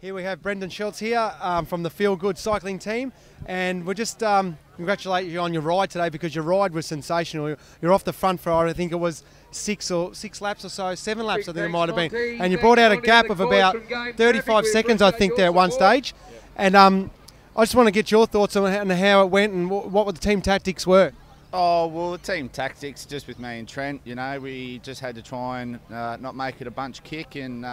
Here we have Brendan Schultz here from the Feel Good cycling team, and we're just congratulate you on your ride today because your ride was sensational. You're off the front for I think it was six laps or so, 7 laps I think it might have been, and you brought out a gap of about 35 seconds I think there at one stage, and I just want to get your thoughts on how it went and what the team tactics were. Oh, well, the team tactics, just with me and Trent, you know, we just had to try and not make it a bunch kick. And,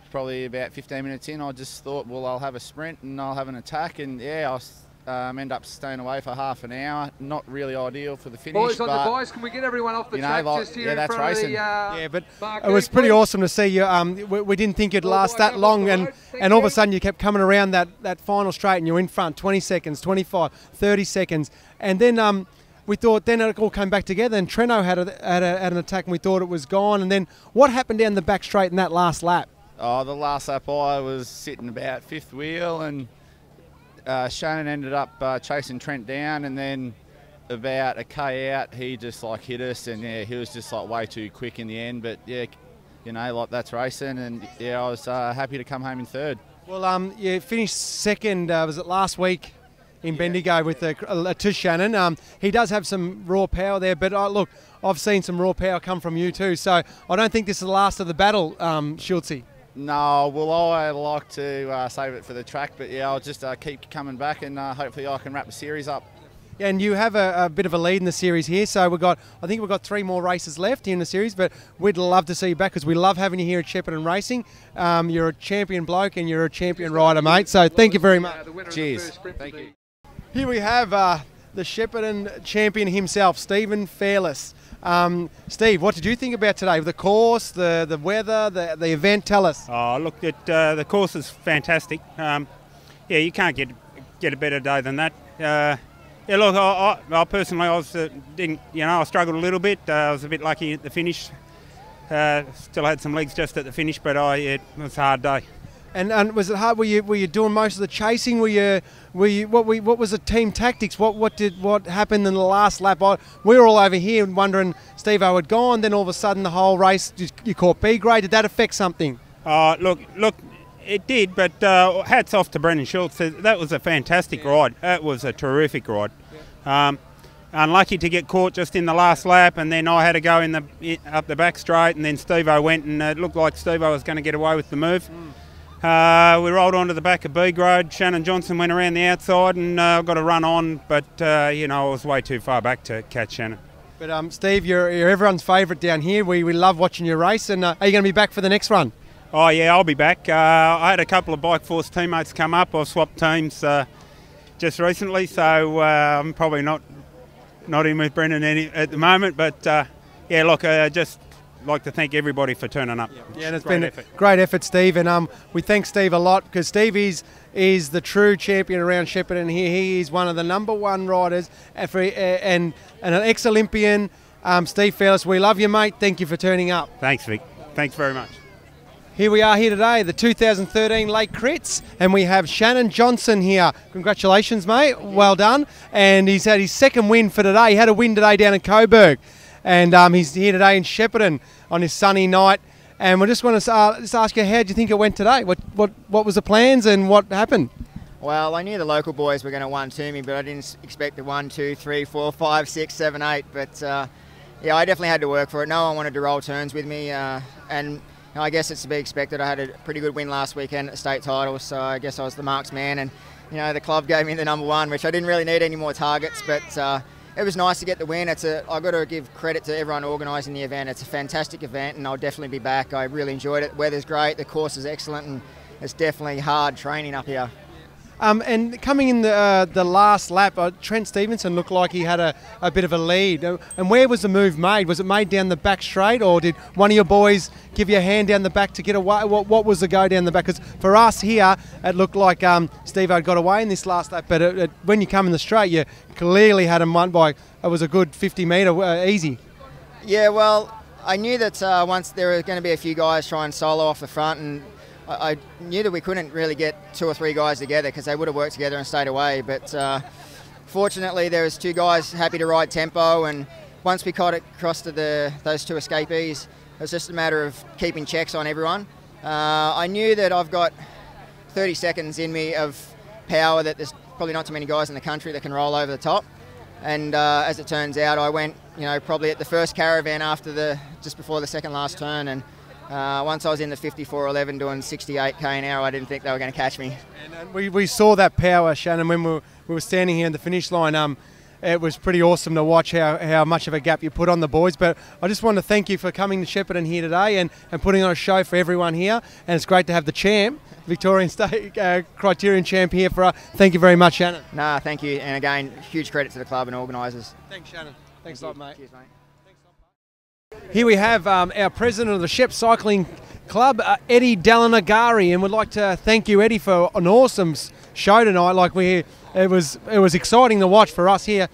probably about 15 minutes in, I just thought, well, I'll have a sprint and I'll have an attack. And, I end up staying away for half an hour. Not really ideal for the finish. Boys on the boys, can we get everyone off the track just here in front of the yeah, but it was pretty awesome to see you. We didn't think it'd last that long, and all of a sudden you kept coming around that final straight and you're in front, 20 seconds, 25, 30 seconds. And then we thought then it all came back together, and Treno had an attack and we thought it was gone. And then what happened down the back straight in that last lap? Oh, the last lap I was sitting about fifth wheel, and Shannon ended up chasing Trent down, and then about a K out, he just hit us, and he was just way too quick in the end. But that's racing, and I was happy to come home in third. Well, you finished second. Was it last week in Bendigo with to Shannon? He does have some raw power there, but look, I've seen some raw power come from you too. So I don't think this is the last of the battle, Schultzy. No, well, I like to save it for the track, but I'll just keep coming back, and hopefully I can wrap the series up. Yeah, and you have a bit of a lead in the series here, so I think we've got 3 more races left in the series, but we'd love to see you back because we love having you here at Shepparton Racing. You're a champion bloke and you're a champion rider, mate, so thank you very much. Cheers. Thank you. Here we have the Shepparton champion himself, Stephen Fairless. Steve, what did you think about today? The course, the weather, the event? Tell us. Oh, look, the course is fantastic. You can't get a better day than that. Look, I personally, I struggled a little bit. I was a bit lucky at the finish. Still had some legs just at the finish, but it was a hard day. And was it hard? Were you doing most of the chasing? What was the team tactics? What happened in the last lap? We were all over here wondering Steve-O had gone. Then all of a sudden the whole race you caught B grade. Did that affect something? Look, it did. But hats off to Brendan Schultz. That was a fantastic ride. That was a terrific ride. Unlucky to get caught just in the last lap, and then I had to go up the back straight, and then Steve-O went, and it looked like Steve-O was going to get away with the move. We rolled onto the back of B grade. Shannon Johnson went around the outside and got a run on, but I was way too far back to catch Shannon. But Steve, you're everyone's favourite down here. We love watching you race. And are you going to be back for the next run? Oh yeah, I'll be back. I had a couple of Bike Force teammates come up. I've swapped teams just recently, so I'm probably not in with Brendan at the moment. But just like to thank everybody for turning up. Yeah, and it's been a great effort, Steve, and we thank Steve a lot because Steve is the true champion around Shepparton here. He is one of the #1 riders and an ex-Olympian. Steve Fairless, we love you, mate. Thank you for turning up. Thanks, Vic. Thanks very much. Here we are here today, the 2013 Lake Crits, and we have Shannon Johnson here. Congratulations, mate. Well done. And he's had his second win for today. He had a win today down in Coburg. And he's here today in Shepparton on his sunny night. And we just want to just ask you, how do you think it went today? What was the plans and what happened? Well, I knew the local boys were going to 1-2 me, but I didn't expect the 1, 2, 3, 4, 5, 6, 7, 8. But I definitely had to work for it. No one wanted to roll turns with me, and I guess it's to be expected. I had a pretty good win last weekend at the state title, so I guess I was the marksman, and the club gave me the #1, which I didn't really need any more targets, but. It was nice to get the win. I've got to give credit to everyone organising the event. It's a fantastic event, and I'll definitely be back. I really enjoyed it. The weather's great, the course is excellent, and it's definitely hard training up here. And coming in the last lap, Trent Stevenson looked like he had a bit of a lead. And where was the move made? Was it made down the back straight, or did one of your boys give you a hand down the back to get away? What was the go down the back? Because for us here, it looked like Steve-O got away in this last lap, but when you come in the straight, you clearly had him won by, it was a good 50 metre easy. Yeah, well, I knew that once there were going to be a few guys trying solo off the front, and I knew that we couldn't really get 2 or 3 guys together because they would have worked together and stayed away. But fortunately, there was 2 guys happy to ride tempo, and once we got across to those 2 escapees, it was just a matter of keeping checks on everyone. I knew that I've got 30 seconds in me of power that there's probably not too many guys in the country that can roll over the top. And as it turns out, I went, probably at the first caravan just before the second last turn, and once I was in the 54.11 doing 68k an hour, I didn't think they were going to catch me. And we saw that power, Shannon, when we were standing here in the finish line. It was pretty awesome to watch how much of a gap you put on the boys. But I just want to thank you for coming to Shepparton here today and putting on a show for everyone here. And it's great to have the champ, Victorian State Criterion champ, here for us. Thank you very much, Shannon. Nah, thank you. And again, huge credit to the club and organisers. Thanks, Shannon. Thanks a lot, mate. Cheers, mate. Here we have our president of the Shep Cycling Club, Eddie Dalinagari, and we'd like to thank you, Eddie, for an awesome show tonight. It was exciting to watch for us here.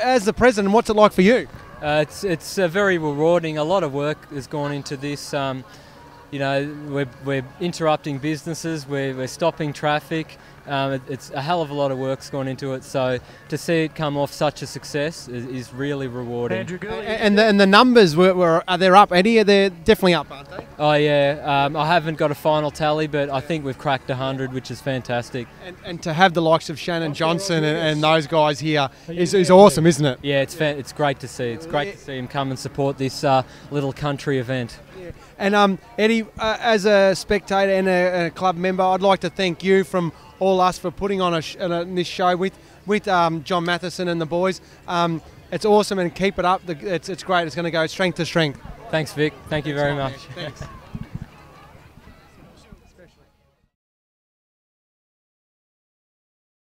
As the president, what's it like for you? It's very rewarding. A lot of work has gone into this. We're interrupting businesses. We're stopping traffic. It's a hell of a lot of work's gone into it. So to see it come off such a success is really rewarding. And the numbers are they up, Eddie? They're definitely up, aren't they? Oh yeah. I haven't got a final tally, but I think we've cracked 100, which is fantastic. And to have the likes of Shannon Johnson and those guys here is awesome, isn't it? Yeah, it's great to see. It's great to see him come and support this little country event. Yeah. And Eddie, as a spectator and a club member, I'd like to thank you from all us for putting on this show with John Matheson and the boys. It's awesome, and keep it up. It's great. It's going to go strength to strength. Thanks, Vic. Thank you very much. Thanks.